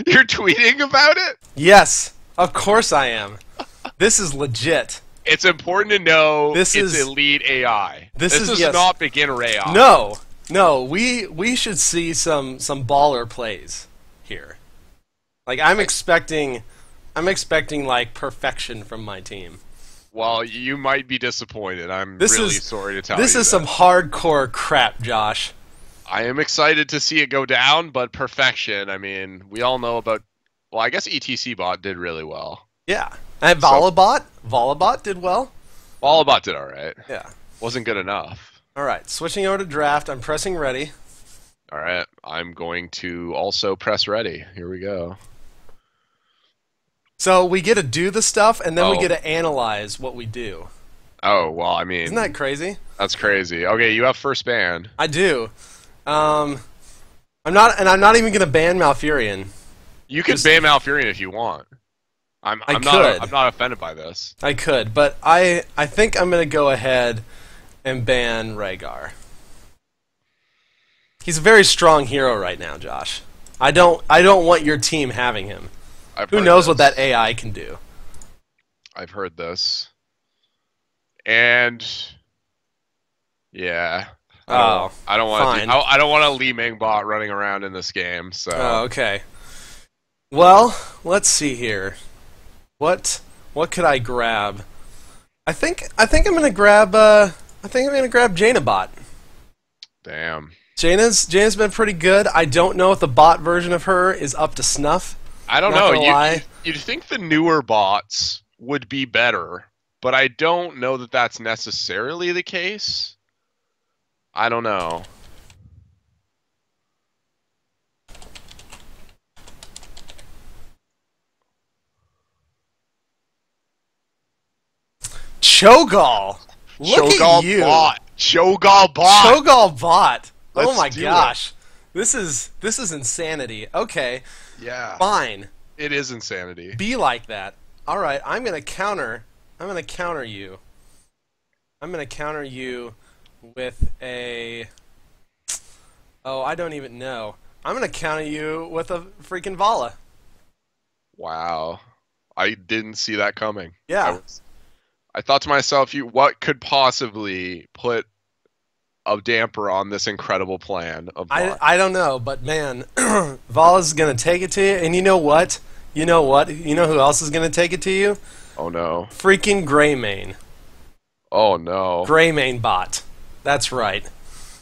You're tweeting about it? Yes, of course I am. This is legit. It's important to know This it's is elite AI. This is yes. Not beginner AI. No, we should see some baller plays here. Like I'm expecting like perfection from my team. Well, you might be disappointed. I'm really sorry to tell you. This is some hardcore crap, Josh. I am excited to see it go down, but perfection, I mean, we all know about... Well, I guess ETC bot did really well. Yeah. And Volleybot did well. Volleybot did alright. Yeah. Wasn't good enough. Alright, switching over to draft. I'm pressing ready. Alright, I'm going to also press ready. Here we go. So we get to do the stuff, and then we get to analyze what we do. Oh, well, I mean... Isn't that crazy? That's crazy. Okay, you have first ban. I do. I'm not even going to ban Malfurion. You can ban Malfurion if you want. I'm not offended by this. I could, but I think I'm going to go ahead and ban Rhaegar. He's a very strong hero right now, Josh. I don't want your team having him. Who knows what that AI can do? I've heard this. And yeah. I don't want a Li Ming bot running around in this game, so Oh, okay. Well, let's see here. What could I grab? I think I'm gonna grab Jaina bot. Damn. Jaina's been pretty good. I don't know if the bot version of her is up to snuff. I don't know. You'd think the newer bots would be better, but I don't know that that's necessarily the case. I don't know. Cho'Gall! Look at you! Cho'Gall bot! Cho'Gall bot! Let's oh my do gosh. This is insanity. Okay. Yeah. Fine. It is insanity. Be like that. Alright, I'm gonna counter you. I'm gonna counter you with a... Oh, I don't even know. I'm gonna counter you with a freaking Vala. Wow. I didn't see that coming. Yeah. I thought to myself, what could possibly put a damper on this incredible plan of I don't know, but man, Vala's gonna take it to you, and you know what? You know who else is gonna take it to you? Oh no. Freaking Greymane. Oh no. Greymane bot. That's right.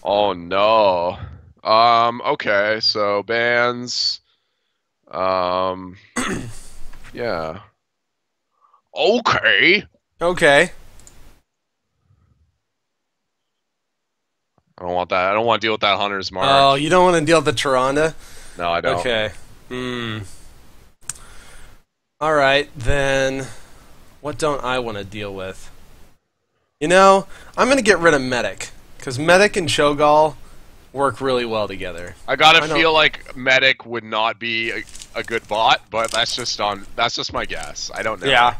Oh no. Okay, so bans. Yeah. Okay. Okay. I don't want that. I don't want to deal with that Hunter's Mark. Oh, you don't want to deal with the Tyrande? No, I don't. Okay. Alright, then... What don't I want to deal with? You know, I'm going to get rid of Medic. Because Medic and Cho'Gall work really well together. I gotta feel like Medic would not be a good bot, but that's just my guess. I don't know. Yeah.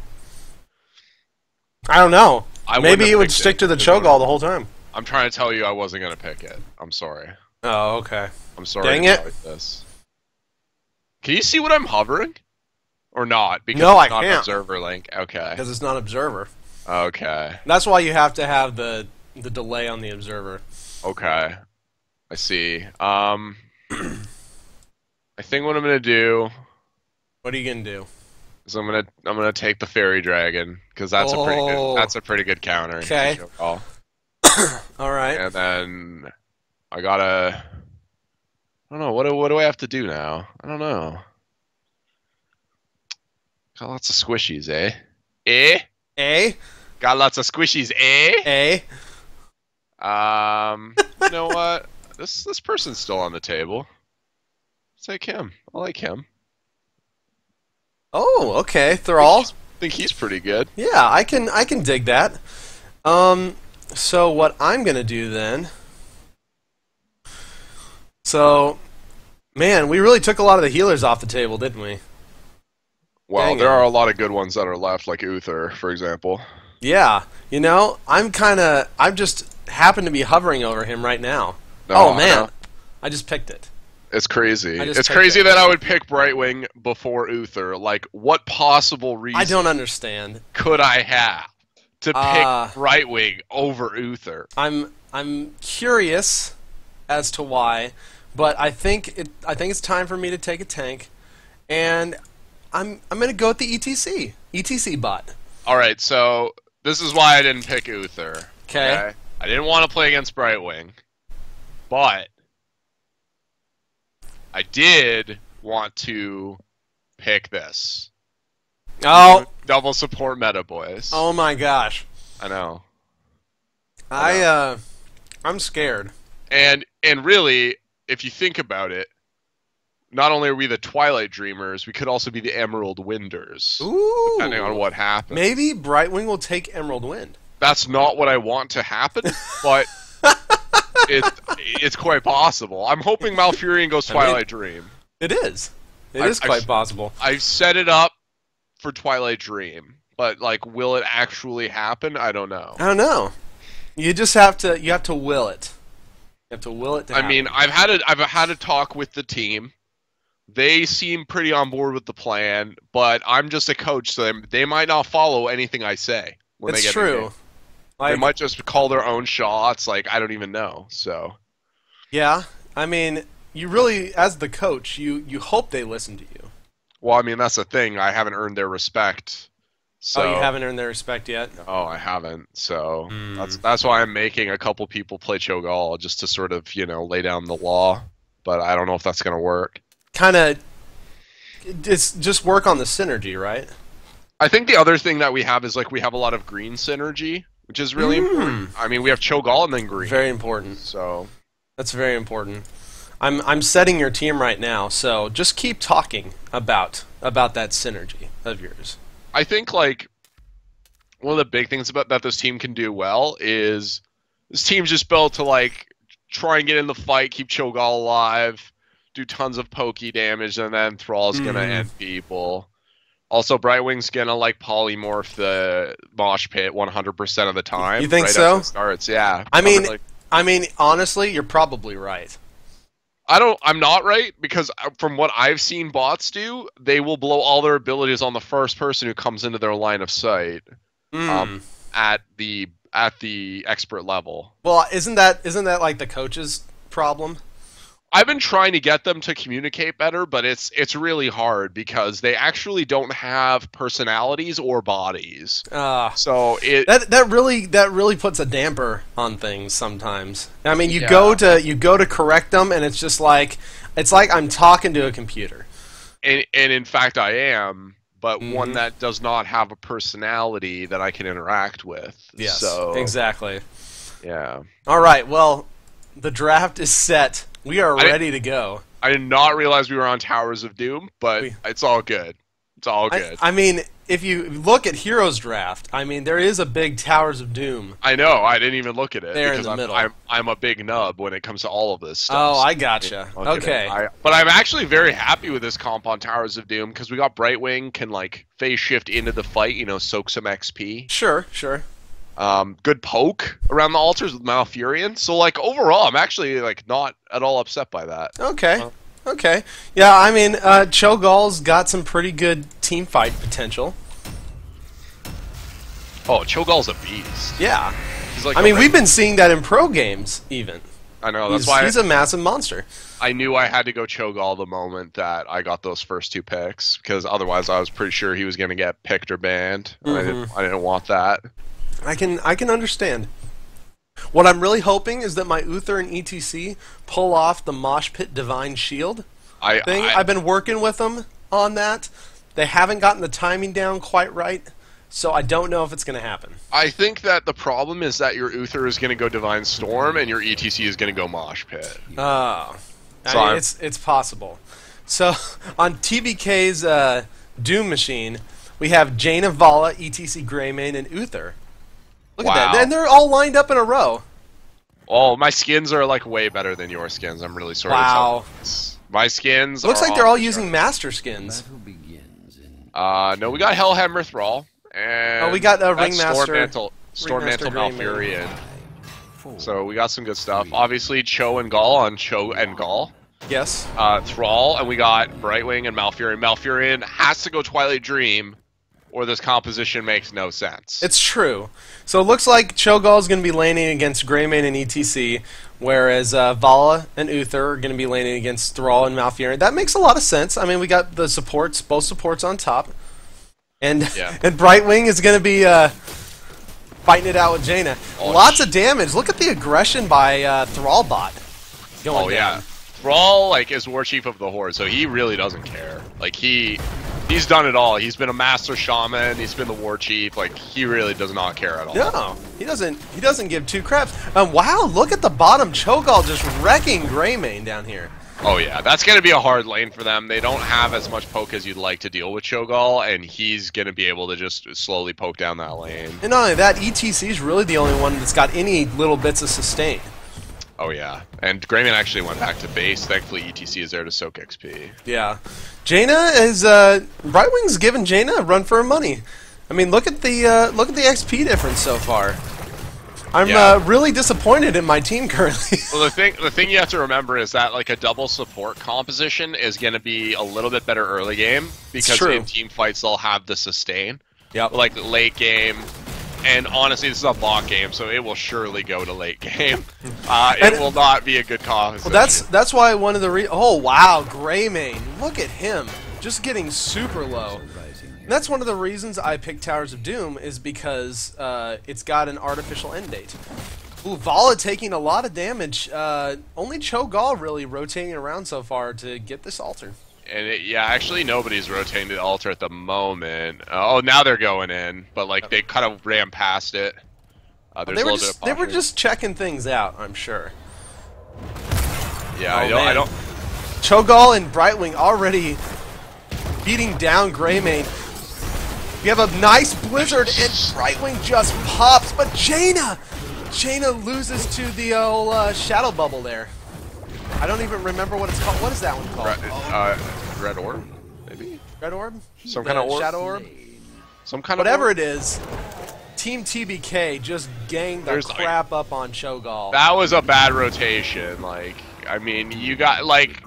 I don't know. Maybe it would stick it to the Cho'Gall the whole time. I'm trying to tell you I wasn't gonna pick it. I'm sorry. Oh, okay. I'm sorry. Dang to it. tell you this. Can you see what I'm hovering? Or not? Because no, it's not can't. Observer link. Okay. Because it's not Observer. Okay. That's why you have to have the delay on the Observer. Okay. I see. I think what I'm gonna do. What are you gonna do? Is I'm gonna take the Fairy Dragon because that's a pretty good counter. Okay. All right. And then I gotta. I don't know. What do I have to do now? I don't know. Got lots of squishies, eh? Eh? Eh? Got lots of squishies, eh? Eh? You know what? This person's still on the table. Let's take him. I like him. Oh, okay. Thrall. I think he's pretty good. Yeah, I can dig that. So what I'm gonna do then? So, man, we really took a lot of the healers off the table, didn't we? Well, there are a lot of good ones that are left, like Uther, for example. Yeah, you know, I'm just happen to be hovering over him right now. No, oh man, I just picked it. It's crazy. I just It's picked crazy it. that I would pick Brightwing before Uther. Like, what possible reason I don't understand. could I have to pick Uh, Brightwing over Uther? I'm curious as to why, but I think it's time for me to take a tank, and I'm gonna go with the ETC bot. All right, so this is why I didn't pick Uther. Okay. I didn't want to play against Brightwing, but I did want to pick this. Oh. Double support meta, boys. Oh my gosh. I know. I'm scared. And really, if you think about it, not only are we the Twilight Dreamers, we could also be the Emerald Winders. Ooh. Depending on what happens. Maybe Brightwing will take Emerald Wind. That's not what I want to happen, but it's quite possible. I'm hoping Malfurion goes Twilight Dream. It is. It is quite possible. I've set it up for Twilight Dream, but like, will it actually happen? I don't know. I don't know. You just have to will it. You have to will it to happen. I mean, I've had a talk with the team. They seem pretty on board with the plan, but I'm just a coach, so they might not follow anything I say when they get in the game. Like, they might just call their own shots. Like, I don't even know. So, yeah, I mean, you really, as the coach, you hope they listen to you. Well, I mean, that's the thing. I haven't earned their respect. So, oh, you haven't earned their respect yet? Oh, I haven't. So that's why I'm making a couple people play Cho'Gall, just to sort of, lay down the law. But I don't know if that's going to work. Kind of, it's just work on the synergy, right? I think the other thing that we have is, like, we have a lot of green synergy, which is really important. I mean, we have Cho'Gall and then green. Very important. So that's very important. I'm setting your team right now, so just keep talking about that synergy of yours. I think, like, one of the big things about that this team can do well is this team's just built to, like, try and get in the fight, keep Cho'Gall alive, do tons of pokey damage, and then Thrall's gonna end people. Also, Brightwing's gonna, like, polymorph the mosh pit 100% of the time. You think right so? As it starts, yeah. I mean, honestly, you're probably right. I'm not right, because from what I've seen bots do, they will blow all their abilities on the first person who comes into their line of sight. At the expert level. Well, isn't that like the coach's problem? I've been trying to get them to communicate better, but it's really hard because they actually don't have personalities or bodies. So that really puts a damper on things sometimes. I mean, you go to correct them, and it's just like I'm talking to a computer. And in fact, I am, but one that does not have a personality that I can interact with. Yes, so, exactly. Yeah. All right. Well, the draft is set. We are ready to go. I did not realize we were on Towers of Doom, but it's all good. It's all good. I mean, if you look at Heroes Draft, I mean, there is a big Towers of Doom. I know. I didn't even look at it. There in the middle. I'm a big nub when it comes to all of this stuff. Oh, I gotcha. Okay. But I'm actually very happy with this comp on Towers of Doom, because we got Brightwing can, like, phase shift into the fight, soak some XP. Sure. Good poke around the altars with Malfurion. So, like, overall, I'm actually, like, not at all upset by that. Okay. Yeah, I mean, Cho'Gall's got some pretty good team fight potential. Oh, Cho'Gall's a beast. Yeah. He's like we've been seeing that in pro games, even. I know, that's why he's a massive monster. I knew I had to go Cho'Gall the moment that I got those first two picks, because otherwise I was pretty sure he was going to get picked or banned. I didn't want that. I can understand. What I'm really hoping is that my Uther and ETC pull off the Mosh Pit Divine Shield thing. I've been working with them on that. They haven't gotten the timing down quite right, so I don't know if it's going to happen. I think that the problem is that your Uther is going to go Divine Storm and your ETC is going to go Mosh Pit. Oh. I mean, it's possible. So, on TBK's Doom machine, we have Jaina Vala, ETC Greymane, and Uther. Look at that. And they're all lined up in a row. Oh, my skins are, like, way better than your skins. I'm really sorry. Wow. My skins Looks like they're all using master skins. No, we got Hellhammer Thrall. And we got Ringmaster. Stormmantle Malfurion. So we got some good stuff. Obviously, Cho and Gall on Cho and Gall. Yes. Thrall, and we got Brightwing and Malfurion. Malfurion has to go Twilight Dream, or this composition makes no sense. It's true. So it looks like Cho'Gall is going to be laning against Greymane and ETC, whereas Vala and Uther are going to be laning against Thrall and Malfurion. That makes a lot of sense. I mean, we got the supports, both supports on top. And and Brightwing is going to be fighting it out with Jaina. Oh, Lots of damage. Look at the aggression by Thrallbot going down. Yeah. Thrall, like, is War Chief of the Horde, so he really doesn't care. Like, he's done it all. He's been a Master Shaman, he's been the War Chief, like, he really does not care at all. No, he doesn't give two craps. Wow, look at the bottom. Cho'Gall just wrecking Greymane down here. Oh yeah, that's going to be a hard lane for them. They don't have as much poke as you'd like to deal with Cho'Gall, and he's going to be able to just slowly poke down that lane. And not only that, ETC is really the only one that's got any little bits of sustain. Oh yeah, and Greymane actually went back to base. Thankfully, ETC is there to soak XP. Yeah, Jaina is Brightwing's giving Jaina a run for her money. I mean, look at the XP difference so far. I'm really disappointed in my team currently. Well, the thing you have to remember is that like a double support composition is going to be a little bit better early game because in team fights they'll have the sustain. Yep. Like late game. And honestly, this is a bot game, so it will surely go to late game. It will not be a good composition. Well, that's why one of the oh wow, Greymane, look at him, just getting super low. And that's one of the reasons I picked Towers of Doom is because it's got an artificial end date. Ooh, Vala taking a lot of damage. Only Cho'Gall really rotating around so far to get this altar. And yeah, actually nobody's rotating the altar at the moment. Oh, now they're going in, but like they kind of ran past it. They were just checking things out, I'm sure. Yeah, I don't. Cho'Gall and Brightwing already beating down Greymane. We have a nice blizzard, and Brightwing just pops, but Jaina loses to the old shadow bubble there. I don't even remember what it's called. What is that one called? Red orb, maybe. Red orb? Some kind of orb. Shadow orb. Some kind Whatever of. Whatever it is. Team TBK just ganged the crap up on Cho'Gall. That was a bad rotation. Like, I mean, you got like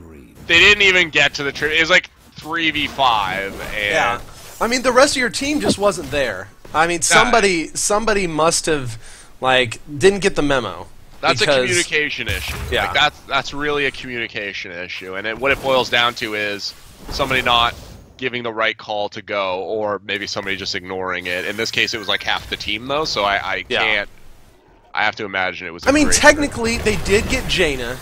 they didn't even get to the trip. It was like 3v5, and yeah. I mean, the rest of your team just wasn't there. I mean, somebody must have like didn't get the memo. That's a communication issue. Yeah. Like that's really a communication issue, and what it boils down to is somebody not giving the right call to go, or maybe somebody just ignoring it. In this case, it was like half the team though, so I can't. I have to imagine it was. I mean, technically, they did get Jaina,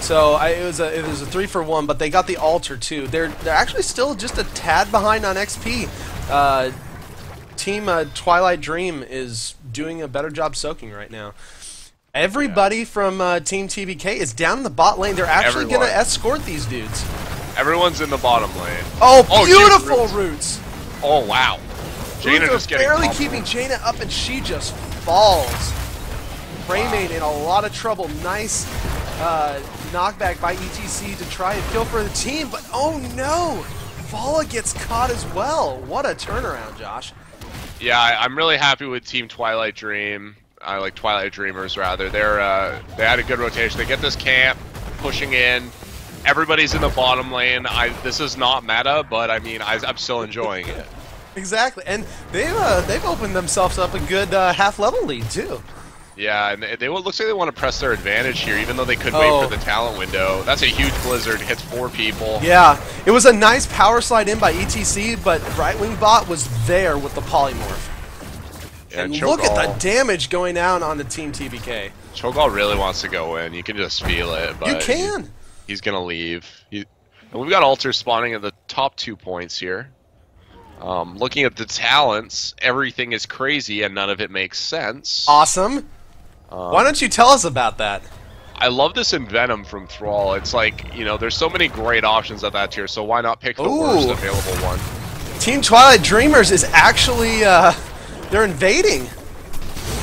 so it was a 3-for-1, but they got the altar too. They're actually still just a tad behind on XP. Team Twilight Dream is doing a better job soaking right now. Everybody from Team TBK is down in the bot lane. They're actually going to escort these dudes. Everyone's in the bottom lane. Oh, beautiful roots. Oh, wow. Jaina just getting barely keeping Jaina up, and she just falls. Greymane in a lot of trouble. Nice knockback by ETC to try and kill for the team, but oh no! Vala gets caught as well. What a turnaround, Josh. Yeah, I'm really happy with Team Twilight Dream. I like Twilight Dreamers rather. They had a good rotation. They get this camp, pushing in. Everybody's in the bottom lane. This is not meta, but I mean, I'm still enjoying it. Exactly, and they've opened themselves up a good half-level lead too. Yeah, and it looks like they want to press their advantage here, even though they could wait for the talent window. That's a huge blizzard. Hits 4 people. Yeah, it was a nice power slide in by ETC, but Brightwing bot was there with the polymorph. Yeah, and look at the damage going down on the Team TBK. Cho'Gall really wants to go in. You can just feel it. But you can. He's going to leave. And we've got altars spawning at the top 2 points here. Looking at the talents, everything is crazy and none of it makes sense. Awesome. Why don't you tell us about that? I love this Envenom from Thrall. It's like, you know, there's so many great options at that tier, so why not pick the worst available one? Team Twilight Dreamers is actually, they're invading.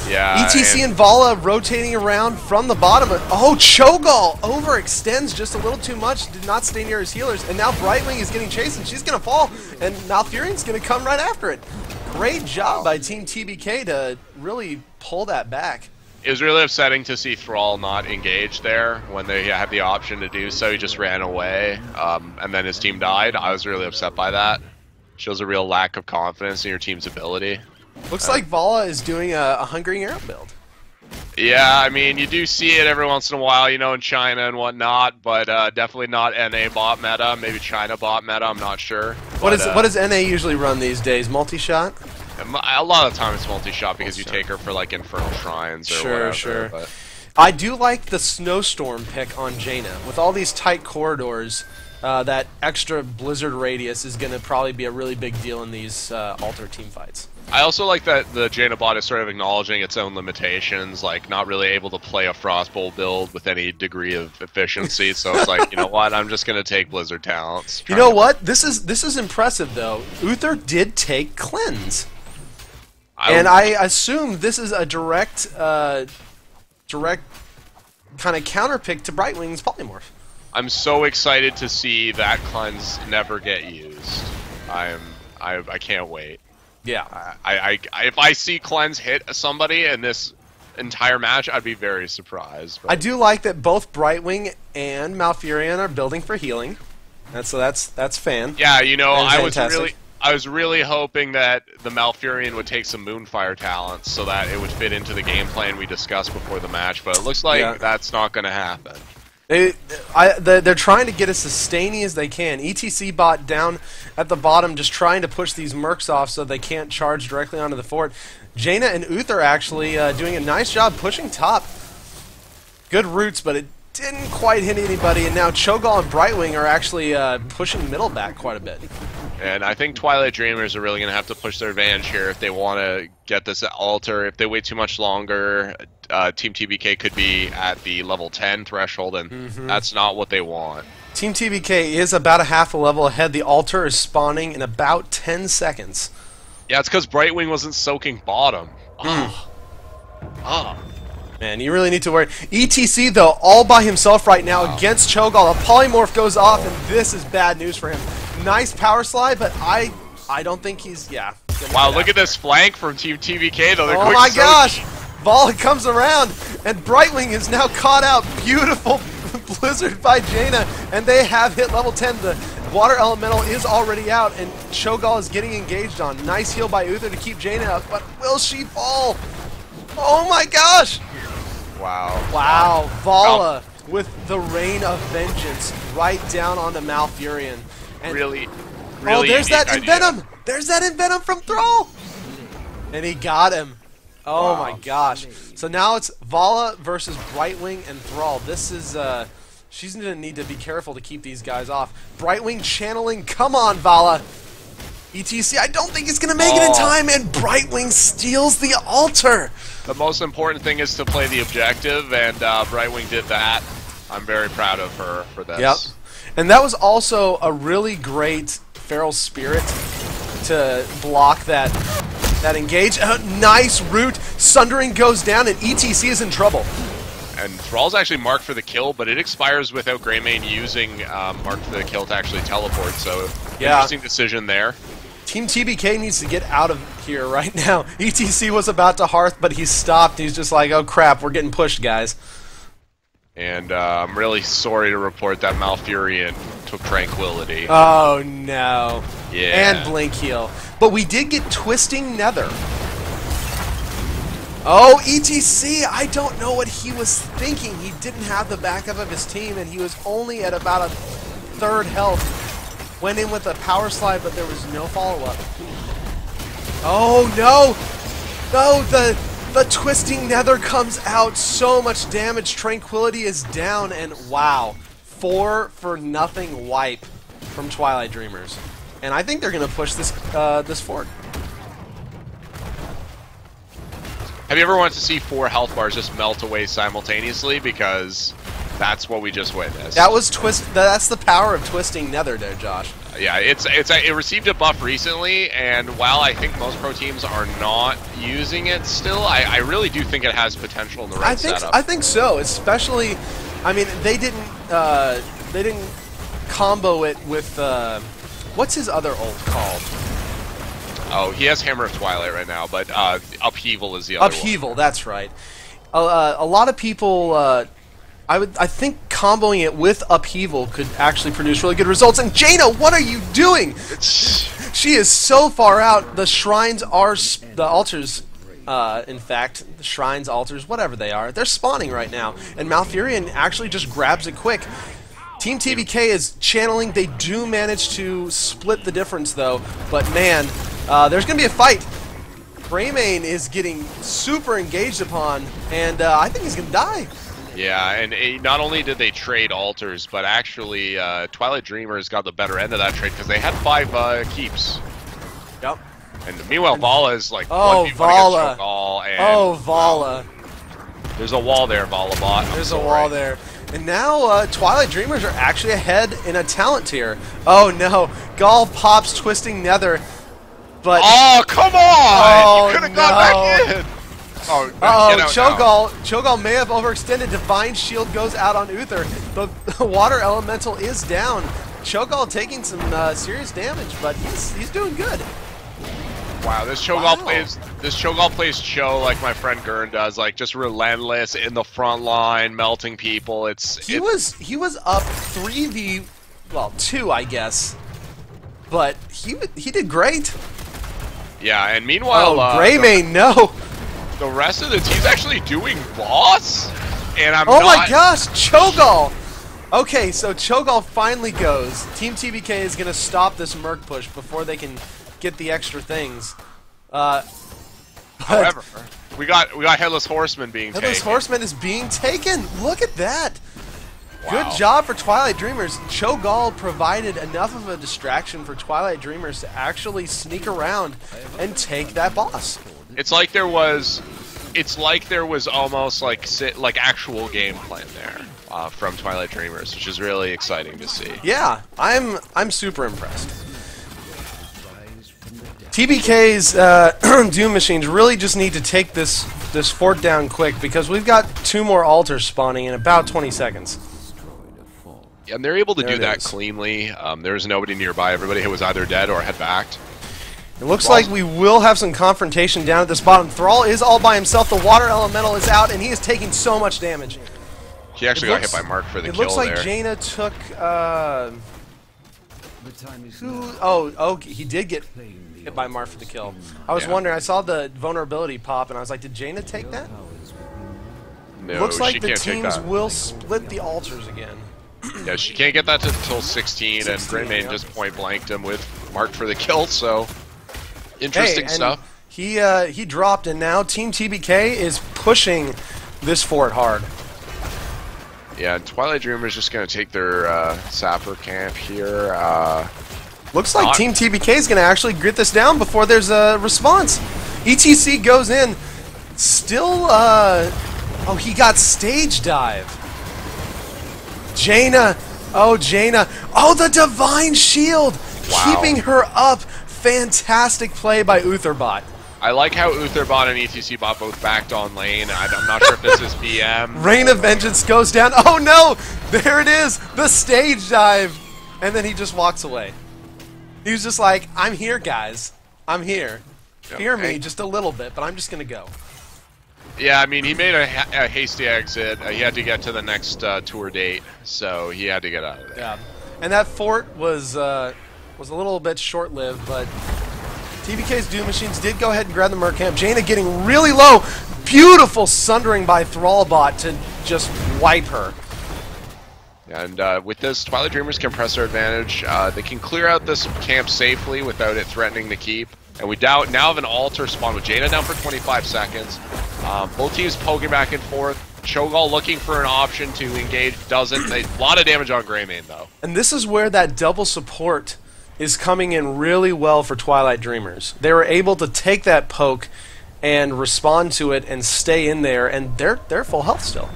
Yeah. ETC and Vala rotating around from the bottom. Oh, Cho'Gall overextends just a little too much. Did not stay near his healers. And now Brightwing is getting chased, and she's going to fall. And Malfurion's going to come right after it. Great job by Team TBK to really pull that back. It was really upsetting to see Thrall not engage there when they had the option to do so. He just ran away, and then his team died. I was really upset by that. Shows a real lack of confidence in your team's ability. Looks like Vala is doing a Hungry Arrow build. Yeah, I mean, you do see it every once in a while, you know, in China and whatnot, but definitely not NA bot meta. Maybe China bot meta, I'm not sure. What does NA usually run these days? Multi-shot? A lot of the time it's multi-shot because you take her for, like, Infernal Shrines or whatever. Sure. But I do like the Snowstorm pick on Jaina. With all these tight corridors, that extra Blizzard radius is going to probably be a really big deal in these Altar team fights. I also like that the Jaina bot is sort of acknowledging its own limitations, like not really able to play a Frostbolt build with any degree of efficiency. So it's like, you know what? I'm just gonna take Blizzard talents. You know what? This is impressive though. Uther did take Cleanse, and I assume this is a direct kind of counter pick to Brightwing's Polymorph. I'm so excited to see that cleanse never get used. I can't wait. Yeah. If I see cleanse hit somebody in this entire match, I'd be very surprised. But I do like that both Brightwing and Malfurion are building for healing. That's fan. Yeah, you know, Fantastic. I was really hoping that the Malfurion would take some Moonfire talents so that it would fit into the game plan we discussed before the match, but it looks like that's not going to happen. They're trying to get as sustaining as they can. ETC bot down at the bottom just trying to push these mercs off so they can't charge directly onto the fort. Jaina and Uther actually doing a nice job pushing top. Good roots, but it didn't quite hit anybody, and now Cho'Gall and Brightwing are actually pushing middle back quite a bit. And I think Twilight Dreamers are really going to have to push their advantage here if they want to get this altar. If they wait too much longer, Team TBK could be at the level 10 threshold, and that's not what they want. Team TBK is about a half a level ahead. The altar is spawning in about 10 seconds. Yeah, it's because Brightwing wasn't soaking bottom. Man, you really need to worry. ETC, though, all by himself right now against Cho'Gall. A polymorph goes off, and this is bad news for him. Nice power slide, but I don't think he's, Wow, look at this flank from Team TBK, though. Oh my gosh! Vala comes around, and Brightwing is now caught out. Beautiful Blizzard by Jaina, and they have hit level 10. The Water Elemental is already out, and Cho'Gall is getting engaged on. Nice heal by Uther to keep Jaina up, but will she fall? Oh my gosh! Wow, Vala with the Rain of Vengeance right down onto Malfurion. And really oh, there's that idea. Envenom! There's that Envenom from Thrall! And he got him. Oh my gosh. So now it's Vala versus Brightwing and Thrall. This is, she's going to need to be careful to keep these guys off. Brightwing channeling, come on, Vala! ETC, I don't think he's going to make it in time, and Brightwing steals the altar! The most important thing is to play the objective, and Brightwing did that. I'm very proud of her for this. Yep. And that was also a really great Feral Spirit to block that engage. Nice root. Sundering goes down, and ETC is in trouble. And Thrall's actually marked for the kill, but it expires without Greymane using marked for the kill to actually teleport, so interesting decision there. Team TBK needs to get out of here right now. ETC was about to hearth, but he stopped. He's just like, oh crap, we're getting pushed, guys. And I'm really sorry to report that Malfurion took Tranquility. Oh no. Yeah. And Blink Heal. But we did get Twisting Nether. Oh, ETC, I don't know what he was thinking. He didn't have the backup of his team, and he was only at about a third health. Went in with a power slide, but there was no follow-up. Oh no! No, the Twisting Nether comes out. So much damage. Tranquility is down, and wow. 4-for-0 wipe from Twilight Dreamers. And I think they're going to push this this forward. Have you ever wanted to see 4 health bars just melt away simultaneously? Because that's what we just witnessed. That was that's the power of Twisting Nether there, Josh. Yeah, it received a buff recently, and while I think most pro teams are not using it still, I really do think it has potential in the right setup. I think so, especially, I mean, they didn't combo it with what's his other ult called? Oh, he has Hammer of Twilight right now, but Upheaval is the other one. Upheaval, that's right. a lot of people. I think comboing it with Upheaval could actually produce really good results. And Jaina, what are you doing? She is so far out. The shrines are the altars. In fact, the shrines, altars, whatever they are, they're spawning right now. And Malfurion actually just grabs it quick. Team TBK is channeling. They do manage to split the difference, though. But man, there's going to be a fight. Greymane is getting super engaged upon, and I think he's going to die. Yeah, and not only did they trade altars, but actually Twilight Dreamers got the better end of that trade because they had 5 keeps. Yep. And meanwhile, Vala is like Vala. Vala. There's a wall there, Vala bot. There's a wall there. And now Twilight Dreamers are actually ahead in a talent tier. Oh no, Gall pops Twisting Nether. But oh, come on! Oh, you could have gone back in! Cho'Gall may have overextended. Divine Shield goes out on Uther. The Water Elemental is down. Cho'Gall taking some serious damage, but he's doing good. Wow, this Cho'Gall plays Cho like my friend Gurn does, like just relentless in the front line, melting people. He was up 3v, well 2 I guess, but he did great. Yeah, and meanwhile, Greymane, no. The rest of the team's actually doing boss, and Oh my gosh, Cho'Gall! Okay, so Cho'Gall finally goes. Team TBK is gonna stop this Merc push before they can get the extra things. However, we got Headless Horseman being taken. Headless Horseman is being taken. Look at that. Wow. Good job for Twilight Dreamers. Cho'Gall provided enough of a distraction for Twilight Dreamers to actually sneak around and take that boss. It's like there was almost like actual game plan there from Twilight Dreamers, which is really exciting to see. Yeah, super impressed. TBK's Doom Machines really just need to take this fort down quick because we've got 2 more altars spawning in about 20 seconds. Yeah, and they're able to do that cleanly. There was nobody nearby. Everybody was either dead or had backed. It looks like we will have some confrontation down at this bottom. Thrall is all by himself. The Water Elemental is out, and he is taking so much damage. He actually got hit by Mark for the kill there. It looks like Jaina took... he did get hit by Mark for the kill. I was wondering, I saw the vulnerability pop, and I was like, did Jaina take that? No, looks like she the can't take teams that. will split the altars again. Yeah, she can't get that until 16, and Greymane just point blanked him with Mark for the kill, so interesting stuff. He dropped, and now Team TBK is pushing this fort hard. Yeah, and Twilight Dreamers just going to take their Sapper camp here. Looks like Team TBK is going to actually grit this down before there's a response. ETC goes in. Still, oh, he got stage dive. Jaina. Oh, Jaina. Oh, the Divine Shield. Wow. Keeping her up. Fantastic play by Utherbot. I like how Utherbot and ETC bot both backed on lane. I'm not sure if this is BM. Rain of Vengeance goes down. Oh no! There it is! The stage dive! And then he just walks away. He was just like, I'm here, guys. I'm here. Yep. Fear me just a little bit, but I'm just gonna go. Yeah, I mean, he made a hasty exit. He had to get to the next tour date, so he had to get out of there. Yeah. And that fort was a little bit short-lived, but TBK's Doom Machines did go ahead and grab the Merc camp. Jaina getting really low. Beautiful sundering by Thrallbot to just wipe her. And with this Twilight Dreamers compressor advantage, they can clear out this camp safely without it threatening to keep. And we now have an altar spawn with Jaina down for 25 seconds. Both teams poking back and forth. Cho'Gall looking for an option to engage, doesn't. A lot of damage on Greymane, though. And this is where that double support is coming in really well for Twilight Dreamers. They were able to take that poke and respond to it and stay in there, and they're full health still.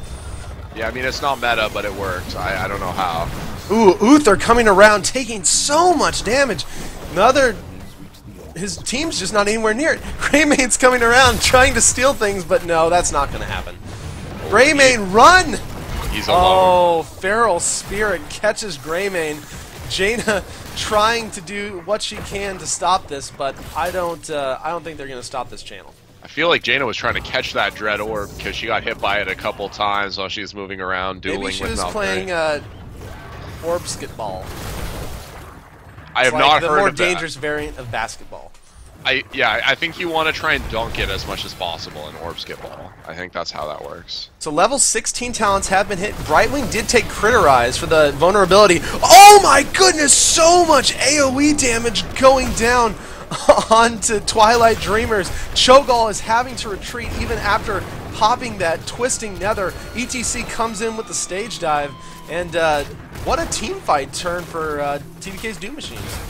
Yeah, I mean, it's not meta, but it works. I don't know how. Ooh, Uther coming around, taking so much damage. His team's just not anywhere near it. Greymane's coming around, trying to steal things, but no, that's not going to happen. Greymane, run! He's alone. Oh, Feral Spirit catches Greymane. Jaina trying to do what she can to stop this, but I don't think they're going to stop this channel. I feel like Jaina was trying to catch that Dread Orb because she got hit by it a couple times while she was moving around dueling Maybe she with was Malfurion. playing Orb Skitball. I have It's like not the heard more of that. dangerous variant of basketball. I think you want to try and dunk it as much as possible in Orb Skitball. I think that's how that works. So level 16 talents have been hit. Brightwing did take Critterize for the vulnerability. Oh my goodness, so much AoE damage going down onto Twilight Dreamers. Cho'Gall is having to retreat even after popping that twisting nether. ETC comes in with the stage dive, and what a team fight turn for TBK's Doom Machines.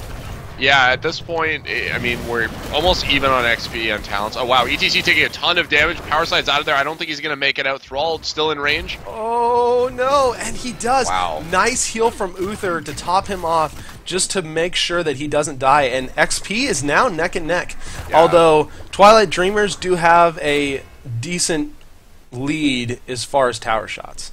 Yeah, at this point, I mean, we're almost even on XP and talents. Oh wow, ETC taking a ton of damage. Power Slide's out of there. I don't think he's going to make it out. Thrall still in range. Oh no, and he does. Wow. Nice heal from Uther to top him off, just to make sure that he doesn't die. And XP is now neck and neck. Yeah. Although Twilight Dreamers do have a decent lead as far as tower shots.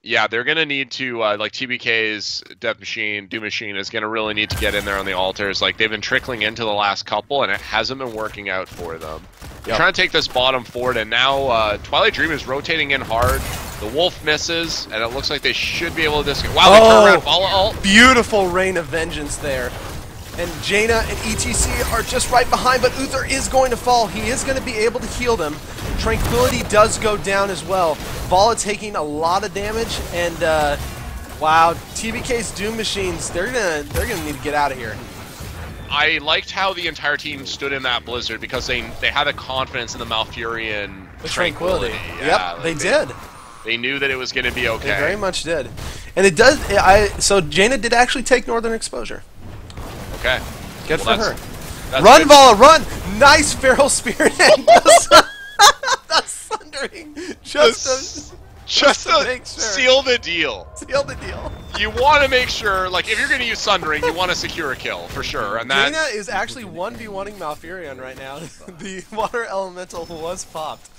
Yeah, they're going to need to, like, TBK's Death Machine, Doom Machine is going to really need to get in there on the altars. Like, they've been trickling into the last couple, and it hasn't been working out for them. They're trying to take this bottom forward, and now Twilight Dream is rotating in hard. The Wolf misses, and it looks like they should be able to disconnect. Wow, they turn around, follow ult. Beautiful Rain of Vengeance there. And Jaina and ETC are just right behind, but Uther is going to fall. He is going to be able to heal them. Tranquility does go down as well. Vala taking a lot of damage, and wow, TBK's Doom Machines, they're gonna need to get out of here. I liked how the entire team stood in that blizzard because they had a confidence in the Malfurion Tranquility. Yeah, Yep, like they did. They knew that it was going to be okay. They very much did. And it does. So Jaina did actually take Northern Exposure. Okay. Good for her. That's Run, good. Vala, run! Nice Feral Spirit. That's thundering. Just to make sure. Seal the deal. Seal the deal. You want to make sure, like, if you're going to use Sundering, you want to secure a kill, for sure. And that Jaina is actually 1v1ing Malfurion right now. The Water Elemental was popped.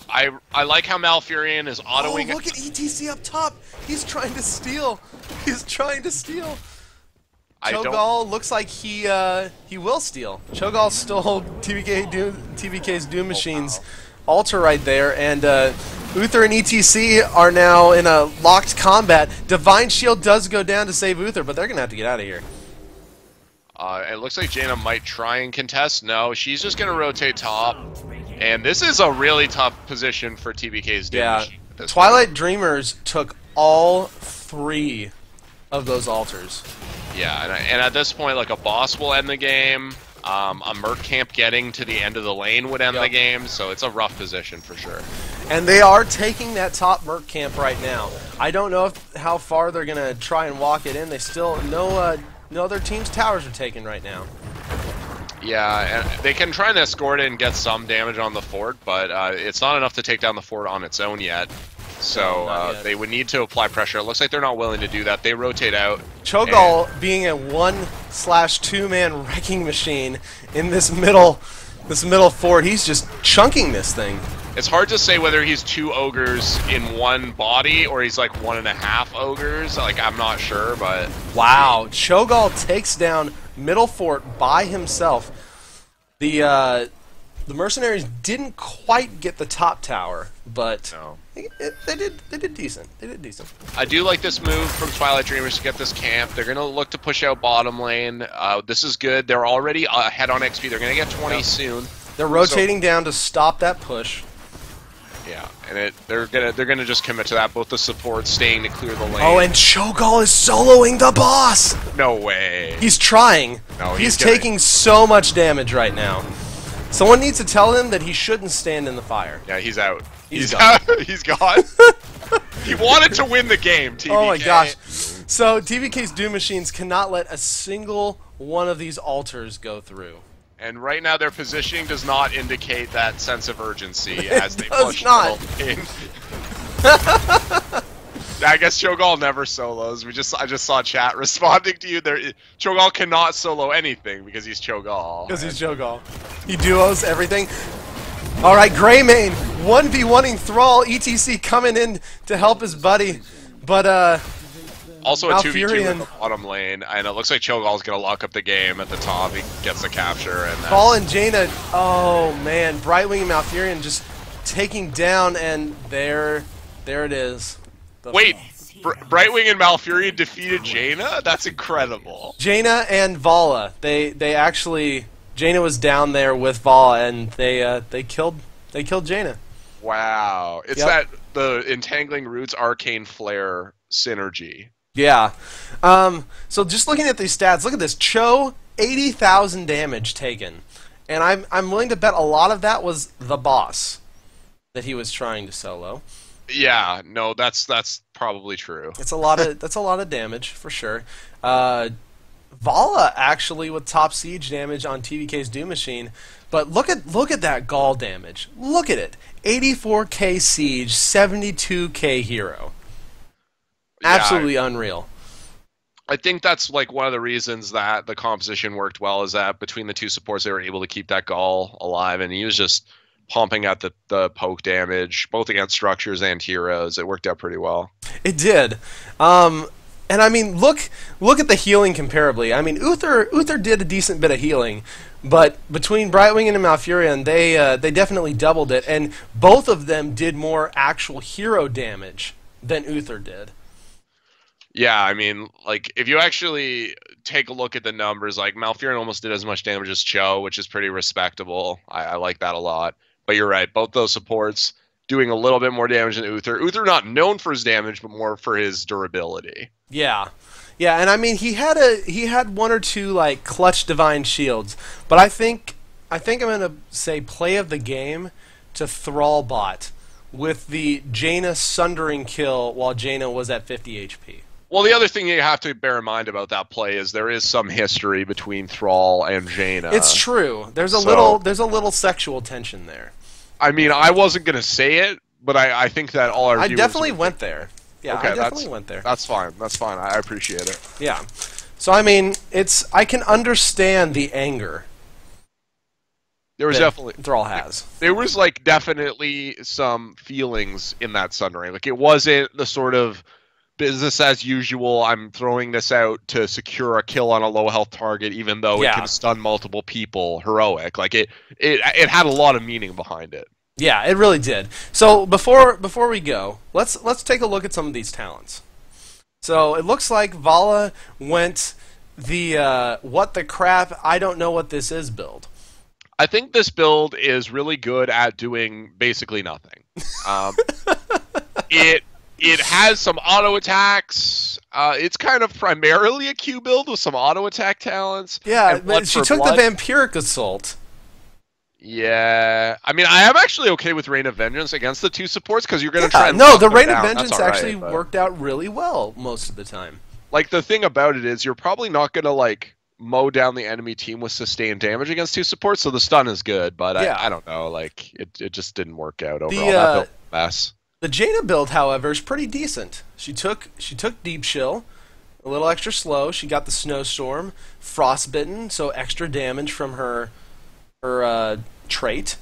I like how Malfurion is autoing. Oh, look at ETC up top. He's trying to steal. He's trying to steal. Cho'Gall looks like he will steal. Cho'Gall stole TBK's Doom Machines altar right there, and Uther and ETC are now in a locked combat. Divine Shield does go down to save Uther, but they're going to have to get out of here. It looks like Jaina might try and contest. No, she's just going to rotate top. And this is a really tough position for TBK's Doom Machine at this Twilight point. Dreamers took all 3 of those altars. Yeah, and at this point, like, a boss will end the game. A Merc Camp getting to the end of the lane would end the game, so it's a rough position for sure. And they are taking that top Merc Camp right now. I don't know how far they're going to try and walk it in. They still, no other team's towers are taken right now. Yeah, and they can try and escort it and get some damage on the fort, but it's not enough to take down the fort on its own yet. So they would need to apply pressure. It looks like they're not willing to do that. They rotate out. Cho'Gall being a 1/2-man wrecking machine in this middle fort, he's just chunking this thing. It's hard to say whether he's 2 ogres in one body or he's like 1.5 ogres. Like, I'm not sure, but wow, Cho'Gall takes down middle fort by himself. The mercenaries didn't quite get the top tower, but no. They did decent. They did decent. I do like this move from Twilight Dreamers to get this camp. They're going to look to push out bottom lane. This is good. They're already ahead on XP. They're going to get 20 soon. They're rotating down to stop that push. Yeah, and they're gonna just commit to that. Both the supports staying to clear the lane. Oh, and Cho'Gall is soloing the boss. No way. He's trying. No, he's taking so much damage right now. Someone needs to tell him that he shouldn't stand in the fire. Yeah, he's out. He's gone. He's gone. He wanted to win the game, TBK. Oh my gosh. So TBK's Doom Machines cannot let a single one of these altars go through. And right now their positioning does not indicate that sense of urgency as they push not. the lane. I guess Cho'Gall never solos. I just saw chat responding to you. Cho'Gall cannot solo anything because he's Cho'Gall. Because he's Cho'Gall. He duos everything. Alright, Greymane, 1v1ing Thrall, ETC coming in to help his buddy. But Also a 2v2 in Malfurion. the bottom lane, and it looks like Cho'Gall's gonna lock up the game at the top. He gets the capture, and Ball and Jaina. Oh man, Brightwing and Malfurion just taking down, and there it is. Wait, Brightwing and Malfurion defeated Jaina? That's incredible. Jaina and Vala. They actually Jaina was down there with Vala, and they killed Jaina. Wow, it's Yep. the Entangling Roots Arcane Flare synergy. Yeah. So just looking at these stats, look at this. Cho, 80,000 damage taken. And I'm willing to bet a lot of that was the boss that he was trying to solo. Yeah, no, that's probably true. It's a lot of that's a lot of damage for sure. Vala actually with top siege damage on TBK's Doom Machine, but look at that Gall damage. Look at it. 84k siege, 72k hero. Absolutely unreal. I think that's like one of the reasons that the composition worked well, is that between the two supports they were able to keep that Gall alive, and he was just pumping at the poke damage both against structures and heroes. It worked out pretty well. It did. And I mean, look at the healing comparably. I mean, Uther did a decent bit of healing, but between Brightwing and Malfurion, they definitely doubled it, and both of them did more actual hero damage than Uther did. Yeah, I mean, like, if you actually take a look at the numbers, like, Malfurion almost did as much damage as Cho, which is pretty respectable. I like that a lot. But you're right, both those supports doing a little bit more damage than Uther. Uther not known for his damage, but more for his durability. Yeah. Yeah, and I mean, he had one or two, like, clutch divine shields, but I think I'm going to say play of the game to Thrallbot with the Jaina sundering kill while Jaina was at 50 HP. Well, the other thing you have to bear in mind about that play is there is some history between Thrall and Jaina. It's true. There's a little sexual tension there. I mean, I wasn't gonna say it, but I think that all our I viewers definitely went there. Yeah, okay, I definitely went there. That's fine. That's fine. I appreciate it. Yeah. So I mean, I can understand the anger There was that definitely Thrall has. there was like definitely some feelings in that Sundering. Like, it wasn't the sort of business as usual, I'm throwing this out to secure a kill on a low health target, even though it can stun multiple people, heroic. Like, it had a lot of meaning behind it. Yeah, it really did. So before we go, let's take a look at some of these talents. So it looks like Vala went the what the crap, I don't know what this is build. I think this build is really good at doing basically nothing. It has some auto attacks. It's kind of primarily a Q build with some auto attack talents. Yeah, but she took the Vampiric Assault. Yeah, I mean, I am actually okay with Reign of Vengeance against the two supports, because you're going to try and no, lock the them Reign of down. Vengeance That's all right, actually but worked out really well most of the time. like, the thing about it is you're probably not going to like mow down the enemy team with sustained damage against two supports, so the stun is good, but Yeah. I don't know, like, it just didn't work out overall. That build was a mess. The Jaina build, however, is pretty decent. She took Deep Chill, a little extra slow. She got the Snowstorm, Frostbitten, so extra damage from her trait.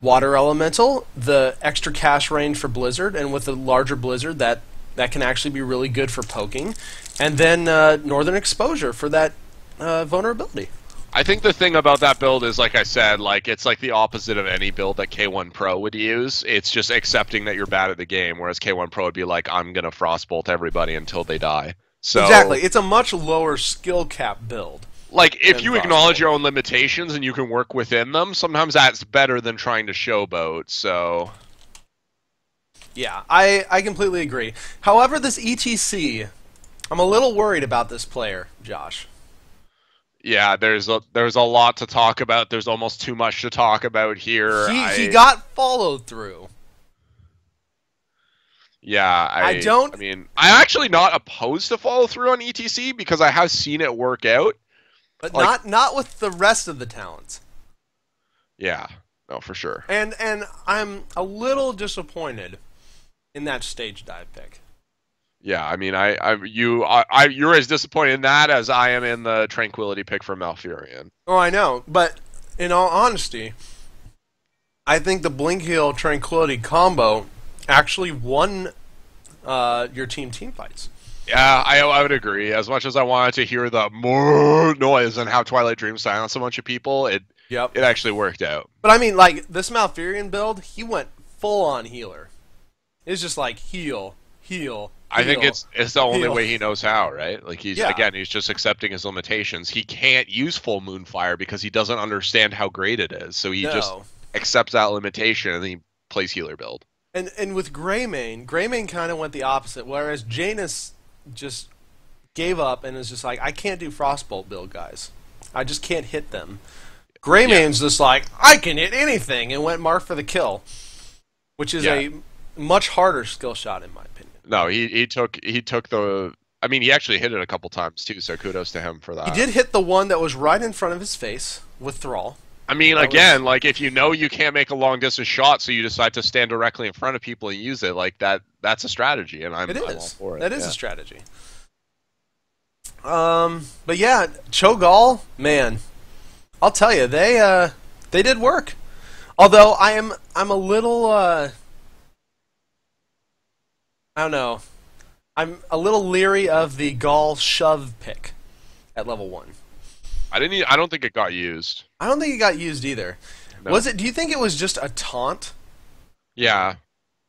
Water Elemental, the extra cast range for Blizzard, and with a larger Blizzard, that can actually be really good for poking. And then Northern Exposure for that vulnerability. I think the thing about that build is, like I said, like, it's like the opposite of any build that K1 Pro would use. It's just accepting that you're bad at the game, whereas K1 Pro would be like, I'm going to Frostbolt everybody until they die. So, exactly. It's a much lower skill cap build. Like, if you acknowledge your own limitations and you can work within them, sometimes that's better than trying to showboat, so... Yeah, I completely agree. However, this ETC, I'm a little worried about this player, Josh. Yeah, there's a lot to talk about. There's almost too much to talk about here. He got followed through. Yeah, I mean, I'm actually not opposed to follow through on ETC because I have seen it work out. But like, not with the rest of the talents. Yeah, no, for sure. And I'm a little disappointed in that stage dive pick. Yeah, I mean, you're as disappointed in that as I am in the Tranquility pick for Malfurion. Oh, I know, but in all honesty, I think the Blink Heal Tranquility combo actually won your team fights. Yeah, I would agree. As much as I wanted to hear the more noise and how Twilight Dream silenced a bunch of people, Yep. it actually worked out. But I mean, like this Malfurion build, he went full on healer. It's just like heal, heal, I think heal, it's the only heal. way he knows how, right? Like Yeah. he's just accepting his limitations. He can't use full Moonfire because he doesn't understand how great it is. So he just No. accepts that limitation and he plays healer build. And with Greymane kind of went the opposite. Whereas Janus just gave up and is just like, I can't do Frostbolt build, guys. I just can't hit them. Greymane's just like, I can hit anything, and went mark for the kill, which is a much harder skill shot in my opinion. No, he took the. I mean, he actually hit it a couple times too. So kudos to him for that. He did hit the one that was right in front of his face with Thrall. I mean, That again, was- like if you know you can't make a long distance shot, so you decide to stand directly in front of people and use it, like that's a strategy, and I'm all for it. That is a strategy. But yeah, Cho'Gall, man, I'll tell you, they did work. Although I'm a little I don't know. I'm a little leery of the Gall shove pick at level 1. I don't think it got used. I don't think it got used either. No. Was it? Do you think it was just a taunt? Yeah.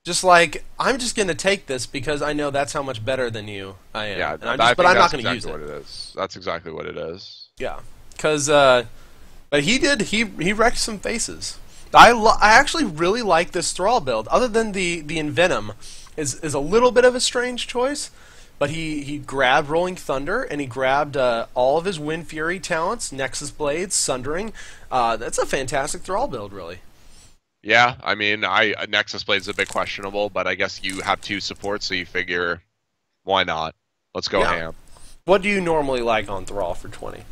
Just like, I'm just going to take this because I know that's how much better than you I am. Yeah, And I'm I just, but think I'm not that's going to exactly use what it is. That's exactly what it is. Yeah, because but he wrecked some faces. I actually really like this Thrall build. Other than the Envenom is a little bit of a strange choice, but he grabbed Rolling Thunder and he grabbed all of his Wind Fury talents, Nexus Blades, Sundering. That's a fantastic Thrall build, really. Yeah, I mean, Nexus Blade's a bit questionable, but I guess you have 2 supports, so you figure, why not? Let's go ham. What do you normally like on Thrall for 20?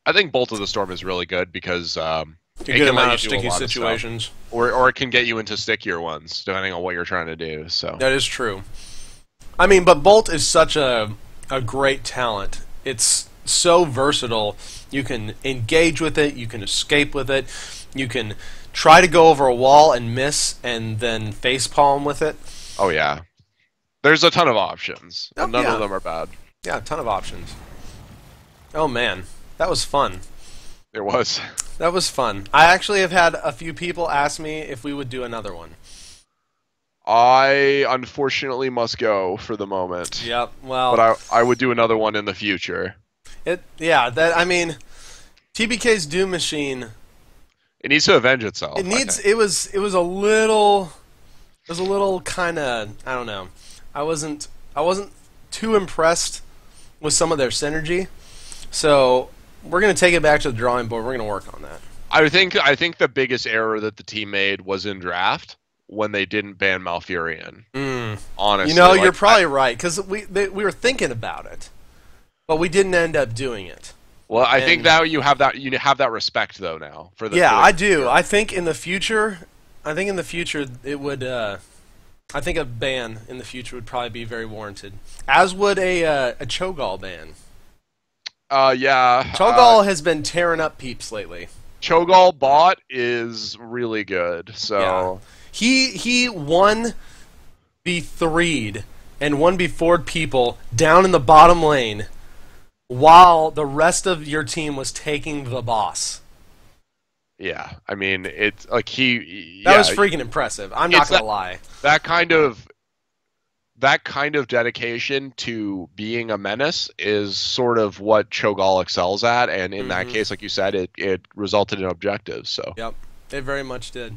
I think Bolt of the Storm is really good because A it good can amount let of you do a sticky lot of stuff. situations. Or it can get you into stickier ones, depending on what you're trying to do. So That is true. I mean, but Bolt is such a great talent. It's so versatile. You can engage with it. You can escape with it. You can try to go over a wall and miss, and then facepalm with it. oh yeah, there's a ton of options, and none yeah. of them are bad. Yeah, a ton of options. Oh man, that was fun. It was. That was fun. I actually have had a few people ask me if we would do another one. I unfortunately must go for the moment. Yep. Well, But I would do another one in the future. I mean, TBK's Doom Machine. It needs to avenge itself. It needs. It was a little. It was a little kind of. I don't know. I wasn't too impressed with some of their synergy. So we're gonna take it back to the drawing board. We're gonna work on that. I think the biggest error that the team made was in draft when they didn't ban Malfurion. Honestly, You know, you're probably right because we were thinking about it, but we didn't end up doing it. Well, I think that you have that respect though now for the. Yeah, for the I do. I think in the future, it would. I think a ban in the future would probably be very warranted, as would a Cho'Gall ban. Yeah. Cho'Gall has been tearing up peeps lately. Cho'Gall bot is really good. So He 1v3'd and 1v4'd people down in the bottom lane while the rest of your team was taking the boss. yeah, I mean it's like That was freaking impressive. I'm not gonna lie. That kind of dedication to being a menace is sort of what Cho'Gall excels at, and in that case, like you said, it resulted in objectives. So Yep, it very much did.